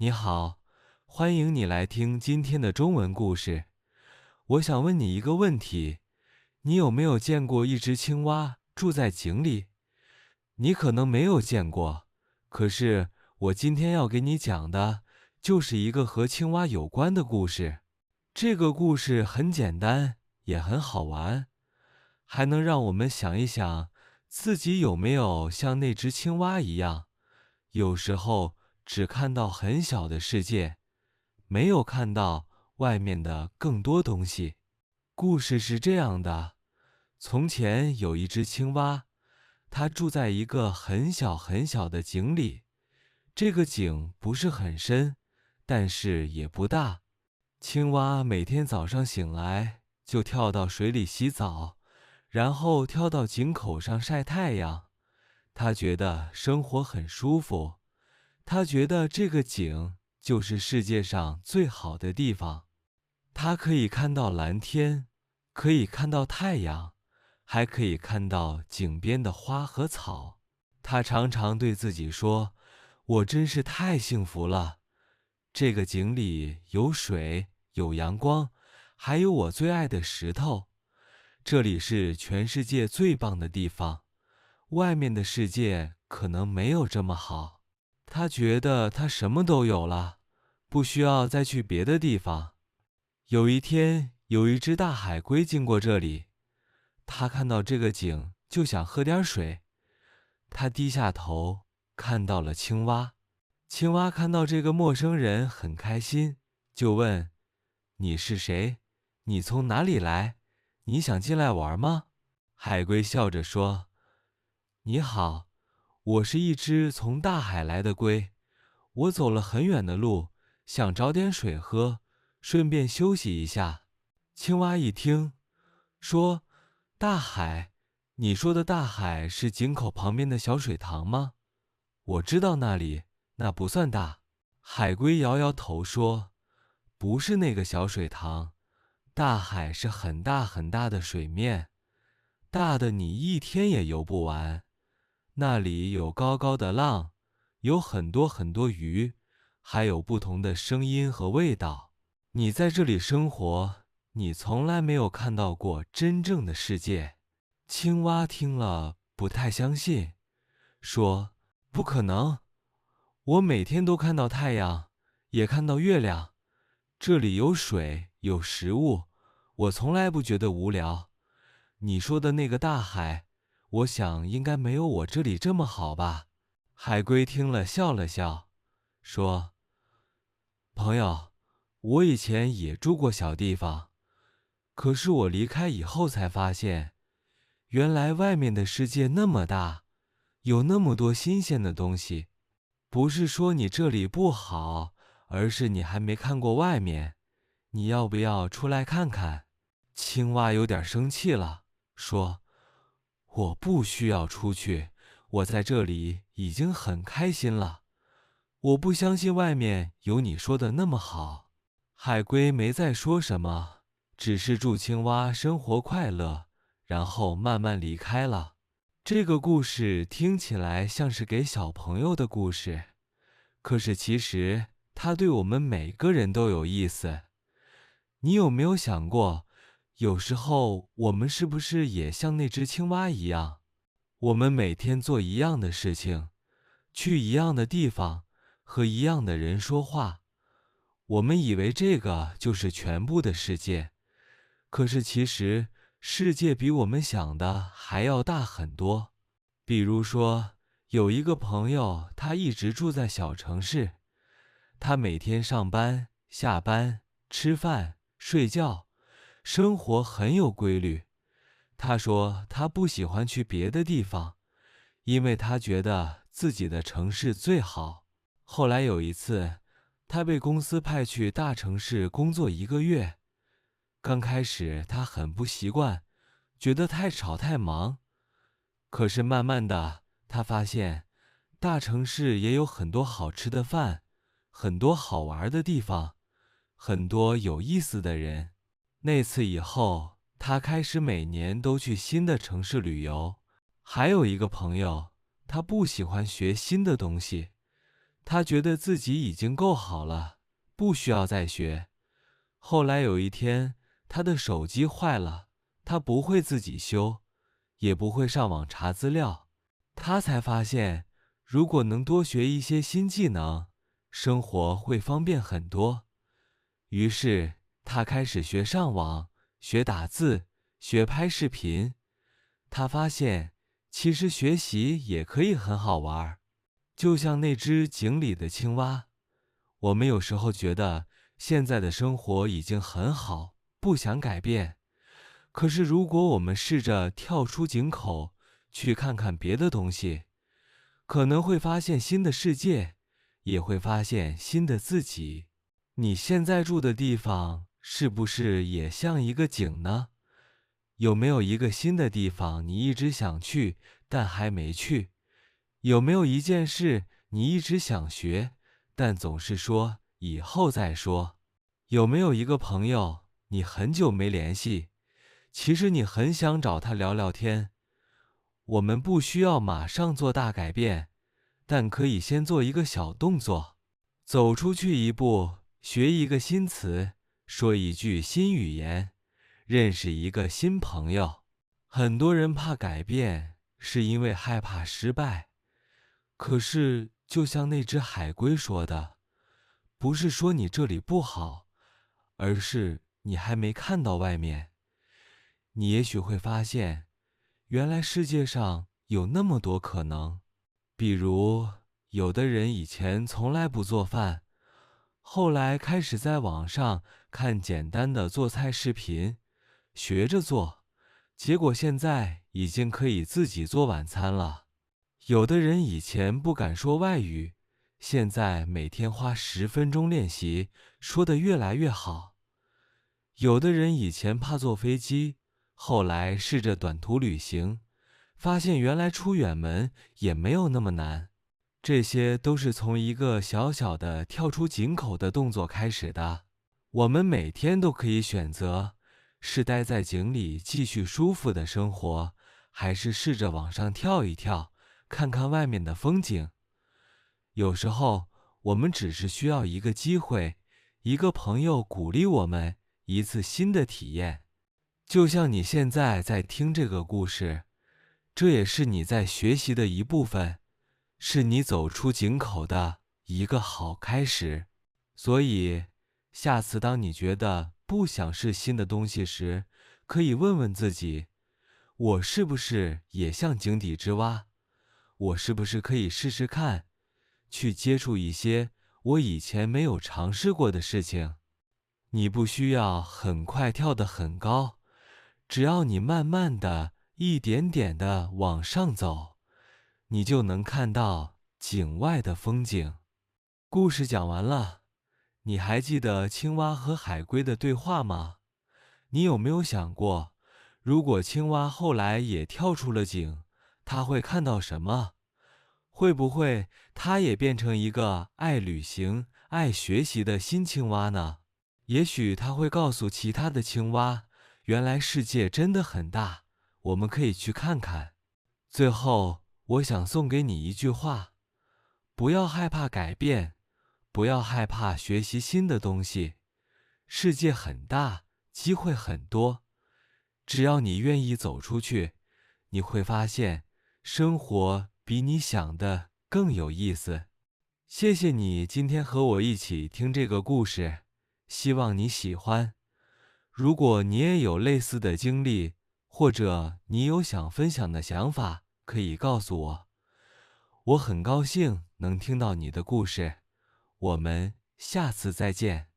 你好，欢迎你来听今天的中文故事。我想问你一个问题，你有没有见过一只青蛙住在井里？你可能没有见过，可是我今天要给你讲的，就是一个和青蛙有关的故事。这个故事很简单，也很好玩，还能让我们想一想，自己有没有像那只青蛙一样，有时候只看到很小的世界，没有看到外面的更多东西。故事是这样的：从前有一只青蛙，它住在一个很小很小的井里。这个井不是很深，但是也不大。青蛙每天早上醒来就跳到水里洗澡，然后跳到井口上晒太阳。它觉得生活很舒服，它觉得这个井就是世界上最好的地方。它可以看到蓝天，可以看到太阳，还可以看到井边的花和草。它常常对自己说：“我真是太幸福了。这个井里有水，有阳光，还有我最爱的石头。这里是全世界最棒的地方。外面的世界可能没有这么好。”他觉得他什么都有了，不需要再去别的地方。有一天，有一只大海龟经过这里，他看到这个井，就想喝点水。他低下头，看到了青蛙。青蛙看到这个陌生人很开心，就问：“你是谁？你从哪里来？你想进来玩吗？”海龟笑着说：“你好，我是一只从大海来的龟，我走了很远的路，想找点水喝，顺便休息一下。”青蛙一听，说：“大海，你说的大海是井口旁边的小水塘吗？我知道那里，那不算大。”海龟摇摇头说：“不是那个小水塘，大海是很大很大的水面，大的你一天也游不完。那里有高高的浪，有很多很多鱼，还有不同的声音和味道。你在这里生活，你从来没有看到过真正的世界。”青蛙听了不太相信，说：“不可能，我每天都看到太阳，也看到月亮，这里有水，有食物，我从来不觉得无聊。你说的那个大海，我想应该没有我这里这么好吧？”海龟听了笑了笑，说：“朋友，我以前也住过小地方，可是我离开以后才发现，原来外面的世界那么大，有那么多新鲜的东西。不是说你这里不好，而是你还没看过外面。你要不要出来看看？”青蛙有点生气了，说：“我不需要出去，我在这里已经很开心了。我不相信外面有你说的那么好。”海龟没再说什么，只是祝青蛙生活快乐，然后慢慢离开了。这个故事听起来像是给小朋友的故事，可是其实它对我们每个人都有意思。你有没有想过，有时候我们是不是也像那只青蛙一样，我们每天做一样的事情，去一样的地方，和一样的人说话，我们以为这个就是全部的世界，可是其实世界比我们想的还要大很多。比如说，有一个朋友，他一直住在小城市，他每天上班、下班、吃饭、睡觉，生活很有规律。他说他不喜欢去别的地方，因为他觉得自己的城市最好。后来有一次，他被公司派去大城市工作1个月。刚开始他很不习惯，觉得太吵太忙。可是慢慢的，他发现大城市也有很多好吃的饭，很多好玩的地方，很多有意思的人。那次以后，他开始每年都去新的城市旅游。还有一个朋友，他不喜欢学新的东西，他觉得自己已经够好了，不需要再学。后来有一天，他的手机坏了，他不会自己修，也不会上网查资料。他才发现，如果能多学一些新技能，生活会方便很多。于是，他开始学上网，学打字，学拍视频。他发现，其实学习也可以很好玩，就像那只井里的青蛙。我们有时候觉得现在的生活已经很好，不想改变。可是如果我们试着跳出井口，去看看别的东西，可能会发现新的世界，也会发现新的自己。你现在住的地方是不是也像一个井呢？有没有一个新的地方你一直想去，但还没去？有没有一件事你一直想学，但总是说以后再说？有没有一个朋友你很久没联系，其实你很想找他聊聊天？我们不需要马上做大改变，但可以先做一个小动作，走出去一步，学一个新词，说一句新语言，认识一个新朋友。很多人怕改变，是因为害怕失败。可是，就像那只海龟说的，不是说你这里不好，而是你还没看到外面。你也许会发现，原来世界上有那么多可能。比如，有的人以前从来不做饭，后来开始在网上看简单的做菜视频，学着做，结果现在已经可以自己做晚餐了。有的人以前不敢说外语，现在每天花10分钟练习，说得越来越好。有的人以前怕坐飞机，后来试着短途旅行，发现原来出远门也没有那么难。这些都是从一个小小的跳出井口的动作开始的。我们每天都可以选择，是待在井里继续舒服的生活，还是试着往上跳一跳，看看外面的风景。有时候，我们只是需要一个机会，一个朋友鼓励我们，一次新的体验。就像你现在在听这个故事，这也是你在学习的一部分，是你走出井口的一个好开始。所以，下次当你觉得不想试新的东西时，可以问问自己，我是不是也像井底之蛙？我是不是可以试试看，去接触一些我以前没有尝试过的事情？你不需要很快跳得很高，只要你慢慢的、一点点的往上走，你就能看到井外的风景。故事讲完了，你还记得青蛙和海龟的对话吗？你有没有想过，如果青蛙后来也跳出了井，它会看到什么？会不会它也变成一个爱旅行、爱学习的新青蛙呢？也许它会告诉其他的青蛙，原来世界真的很大，我们可以去看看。最后，我想送给你一句话：不要害怕改变，不要害怕学习新的东西。世界很大，机会很多，只要你愿意走出去，你会发现生活比你想的更有意思。谢谢你今天和我一起听这个故事，希望你喜欢。如果你也有类似的经历，或者你有想分享的想法，可以告诉我。我很高兴能听到你的故事，我们下次再见。